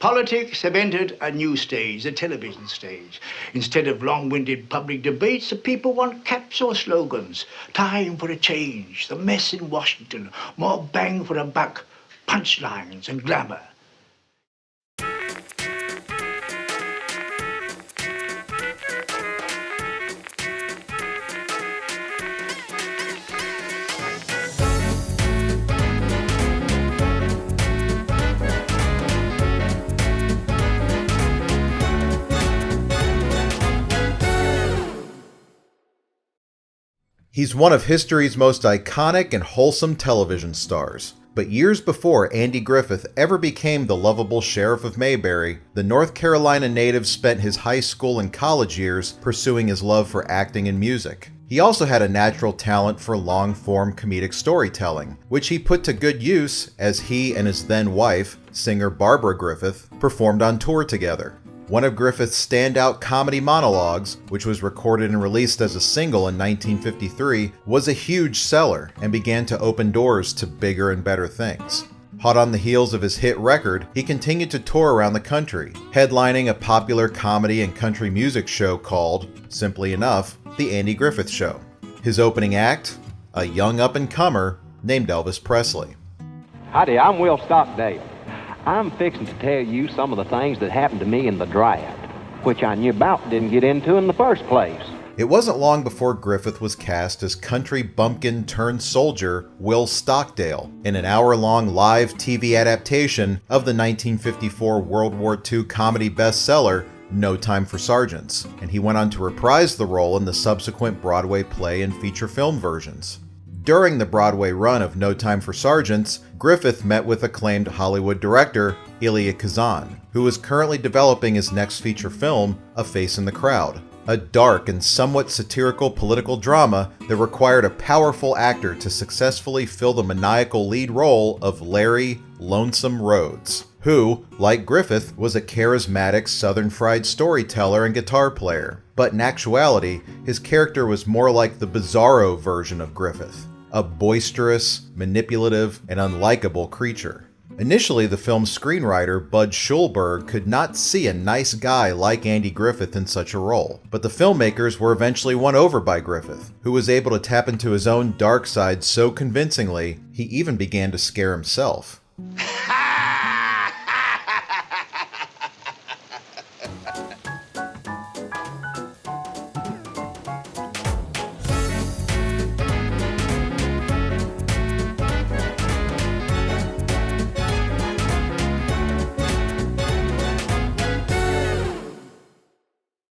Politics have entered a new stage, the television stage. Instead of long-winded public debates, the people want caps or slogans. Time for a change, the mess in Washington, more bang for a buck, punchlines and glamour. He's one of history's most iconic and wholesome television stars. But years before Andy Griffith ever became the lovable Sheriff of Mayberry, the North Carolina native spent his high school and college years pursuing his love for acting and music. He also had a natural talent for long-form comedic storytelling, which he put to good use as he and his then-wife, singer Barbara Griffith, performed on tour together. One of Griffith's standout comedy monologues, which was recorded and released as a single in 1953, was a huge seller and began to open doors to bigger and better things. Hot on the heels of his hit record, he continued to tour around the country, headlining a popular comedy and country music show called, simply enough, The Andy Griffith Show. His opening act? A young up-and-comer named Elvis Presley. Howdy, I'm Will Stockdale. I'm fixing to tell you some of the things that happened to me in the draft, which I knew about didn't get into in the first place. It wasn't long before Griffith was cast as country bumpkin turned soldier Will Stockdale in an hour-long live TV adaptation of the 1954 World War II comedy bestseller No Time for Sergeants, and he went on to reprise the role in the subsequent Broadway play and feature film versions. During the Broadway run of No Time for Sergeants, Griffith met with acclaimed Hollywood director Elia Kazan, who was currently developing his next feature film, A Face in the Crowd, a dark and somewhat satirical political drama that required a powerful actor to successfully fill the maniacal lead role of Larry Lonesome Rhodes, who, like Griffith, was a charismatic Southern fried storyteller and guitar player. But in actuality, his character was more like the bizarro version of Griffith, a boisterous, manipulative, and unlikable creature. Initially, the film's screenwriter, Bud Schulberg, could not see a nice guy like Andy Griffith in such a role, but the filmmakers were eventually won over by Griffith, who was able to tap into his own dark side so convincingly, he even began to scare himself.